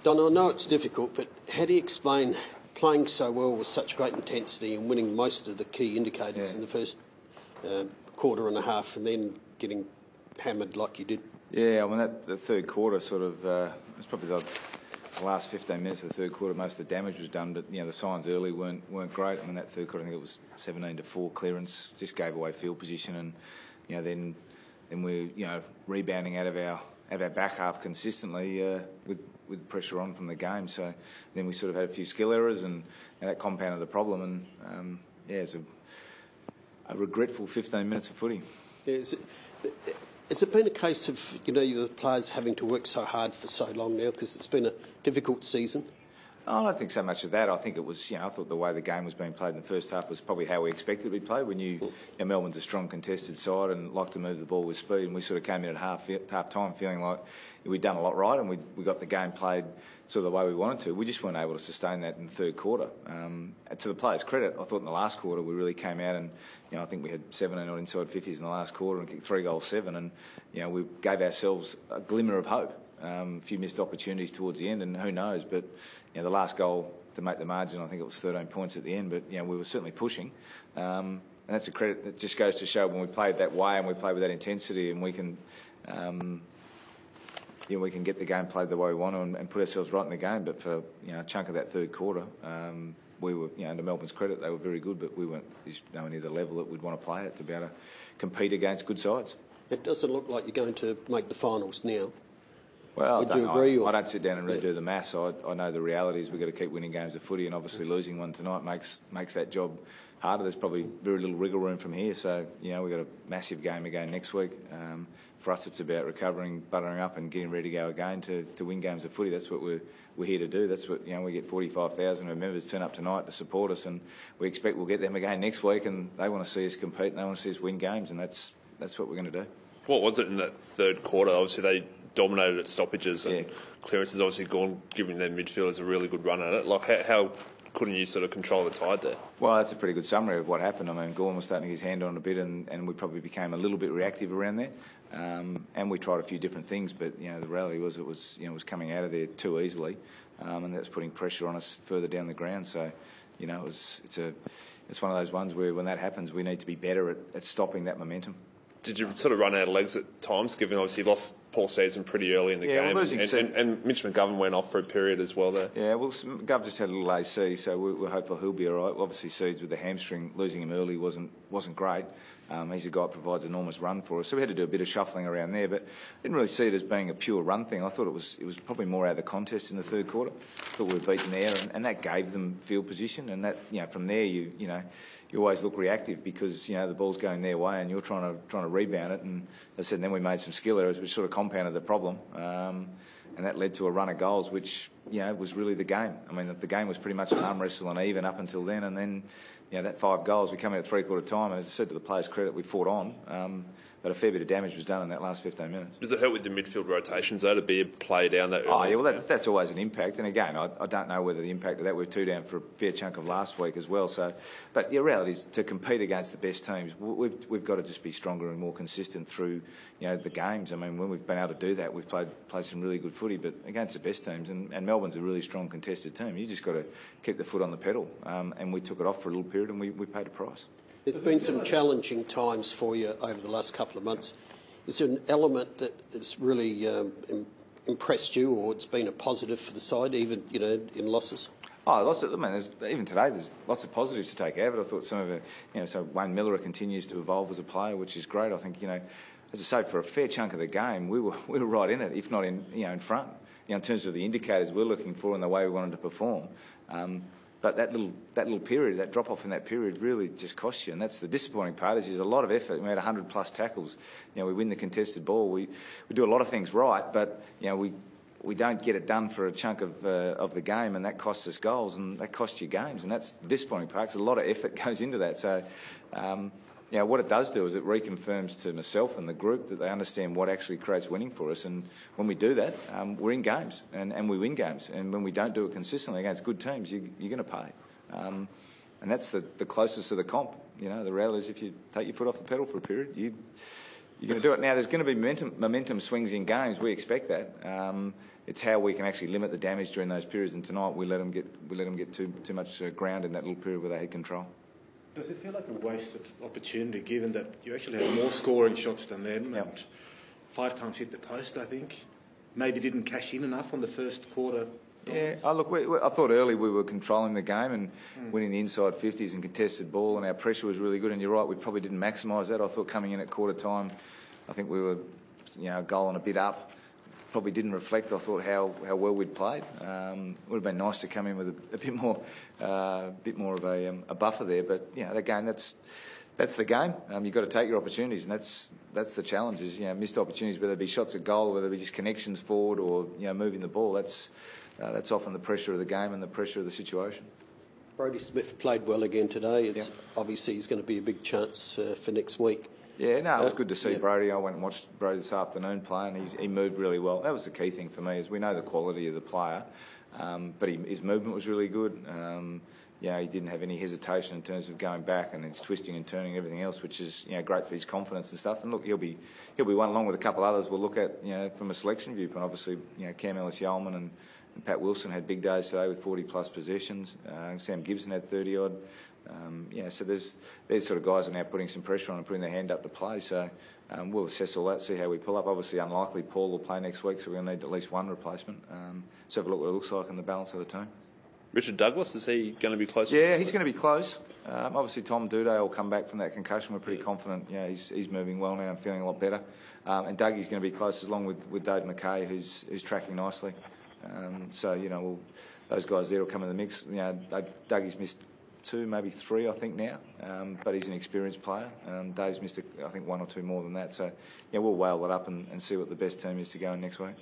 Don, I know it's difficult, but how do you explain playing so well with such great intensity and winning most of the key indicators in the first quarter and a half and then getting hammered like you did? Yeah, I mean, the third quarter sort of, it's probably the last 15 minutes of the third quarter, most of the damage was done, but, you know, the signs early weren't great. I mean, that third quarter, I think it was 17-4 clearance, just gave away field position, and, you know, then we're, you know, rebounding out of our back half consistently with pressure on from the game. So then we sort of had a few skill errors, and that compounded the problem. And it's a regretful 15 minutes of footy. Yeah, has it been a case of, you know, the players having to work so hard for so long now because it's been a difficult season? I don't think so much of that. I think it was, you know, I thought the way the game was being played in the first half was probably how we expected it to be played. We knew, you know, Melbourne's a strong contested side and like to move the ball with speed, and we sort of came in at half time feeling like we'd done a lot right and we got the game played sort of the way we wanted to. We just weren't able to sustain that in the third quarter. To the players' credit, I thought in the last quarter we really came out and, you know, I think we had 17 odd inside 50s in the last quarter and kicked 3 goals 7, and, you know, we gave ourselves a glimmer of hope. A few missed opportunities towards the end, and who knows, but, you know, the last goal to make the margin, I think it was 13 points at the end, but, you know, we were certainly pushing, and that's a credit. It just goes to show when we played that way and we play with that intensity, and we can we can get the game played the way we want to and put ourselves right in the game. But for, you know, a chunk of that third quarter, we were, you know, to Melbourne's credit, they were very good, but we weren't nowhere near the level that we'd want to play at to be able to compete against good sides. It doesn't look like you're going to make the finals now. Well, Would you agree? I don't sit down and redo the maths. I know the reality is we've got to keep winning games of footy, and obviously losing one tonight makes that job harder. There's probably very little wriggle room from here. So, you know, we've got a massive game again next week. For us, it's about recovering, buttering up, and getting ready to go again to win games of footy. That's what we're here to do. That's what, you know, we get 45,000 of our members turn up tonight to support us, and we expect we'll get them again next week. And they want to see us compete, and they want to see us win games, and that's what we're going to do. What was it in that third quarter? Obviously, they dominated at stoppages, and clearance has obviously gone, giving their midfielders a really good run at it. Like, how couldn't you sort of control the tide there? Well, that's a pretty good summary of what happened. I mean, Gorn was starting to get his hand on a bit, and we probably became a little bit reactive around there. And we tried a few different things, but, you know, the reality was it was coming out of there too easily, and that's putting pressure on us further down the ground. So, you know, it's one of those ones where when that happens, we need to be better at stopping that momentum. Did you sort of run out of legs at times, given obviously you lost Paul Season pretty early in the game? And Mitch McGovern went off for a period as well there. Yeah, well, Gov just had a little AC, so we're hopeful he'll be all right. Obviously, Seeds with the hamstring, losing him early wasn't great. He's a guy that provides an enormous run for us, so we had to do a bit of shuffling around there, but I didn't really see it as being a pure run thing. I thought it was probably more out of the contest in the third quarter. I thought we were beaten there, and that gave them field position, and that, you know, from there you always look reactive because, you know, the ball's going their way and you're trying to rebound it. And as I said, then we made some skill errors which sort of compounded the problem, and that led to a run of goals which, you know, was really the game. I mean, the game was pretty much an arm wrestle and even up until then, and then, you know, that 5 goals, we come in at three-quarter time, and as I said, to the players' credit, we fought on, but a fair bit of damage was done in that last 15 minutes. Does it help with the midfield rotations, though, to be a play down that early? Oh, yeah, well, that's always an impact, and again, I don't know whether the impact of that, we're 2 down for a fair chunk of last week as well, so, but the reality is, to compete against the best teams, we've got to just be stronger and more consistent through, you know, the games. I mean, when we've been able to do that, we've played some really good footy, but against the best teams, and Melbourne's a really strong contested team, you just got to keep the foot on the pedal, and we took it off for a little period, and we paid a price. There's been some challenging times for you over the last couple of months. Is there an element that has really impressed you, or it's been a positive for the side, even, you know, in losses? Oh, lots of, I mean, even today, there's lots of positives to take out of it. I thought some of it, you know, so Wayne Miller continues to evolve as a player, which is great. I think, you know, as I say, for a fair chunk of the game, we were right in it, if not in front, you know, in terms of the indicators we're looking for and the way we wanted to perform. But that little period, that drop off in that period, really just cost you, and that's the disappointing part. Is there's a lot of effort. We had 100+ tackles. You know, we win the contested ball. We do a lot of things right, but, you know, we don't get it done for a chunk of the game, and that costs us goals, and that costs you games, and that's the disappointing part. Because a lot of effort goes into that. So, you know, what it does do is it reconfirms to myself and the group that they understand what actually creates winning for us. And when we do that, we're in games and we win games. And when we don't do it consistently against good teams, you're going to pay. And that's the closest to the comp. You know, the reality is if you take your foot off the pedal for a period, you're going to do it. Now, there's going to be momentum swings in games. We expect that. it's how we can actually limit the damage during those periods. And tonight we let them get too much ground in that little period where they had control. Does it feel like a wasted opportunity, given that you actually had more scoring shots than them and 5 times hit the post? I think maybe didn't cash in enough on the first quarter. Yeah, look, I thought early we were controlling the game and winning the inside 50s and contested ball, and our pressure was really good. And you're right, we probably didn't maximise that. I thought coming in at quarter time, I think we were, a goal and a bit up. Probably didn't reflect, I thought, how well we'd played. Would have been nice to come in with a bit more of a buffer there. But again, that's the game. You've got to take your opportunities, and that's the challenge. Is missed opportunities, whether it be shots at goal, or whether it be just connections forward, or moving the ball. That's often the pressure of the game and the pressure of the situation. Brodie Smith played well again today. Obviously he's going to be a big chance for next week. Yeah, no, it was good to see Brodie. I went and watched Brodie this afternoon play, and he moved really well. That was the key thing for me, is we know the quality of the player, but his movement was really good. He didn't have any hesitation in terms of going back and his twisting and turning and everything else, which is great for his confidence and stuff. And look, he'll be one along with a couple of others we'll look at from a selection viewpoint. Obviously, Cam Ellis-Yeoman and Pat Wilson had big days today with 40+ possessions. Sam Gibson had 30-odd. So there's sort of guys are now putting some pressure on and putting their hand up to play. So we'll assess all that, see how we pull up. Obviously, unlikely Paul will play next week, so we're going to need at least one replacement. So have a look what it looks like in the balance of the team. Richard Douglas, is he going to be close? Yeah, he's going to be close. Obviously, Tom Duday will come back from that concussion. We're pretty confident. He's moving well now and feeling a lot better. And Dougie's going to be close, along with Dave McKay, who's tracking nicely. Those guys there will come in the mix. Dougie's missed 2, maybe 3, I think now, but he's an experienced player. Dave's missed, I think, 1 or 2 more than that. So, we'll whale it up and see what the best team is to go in next week.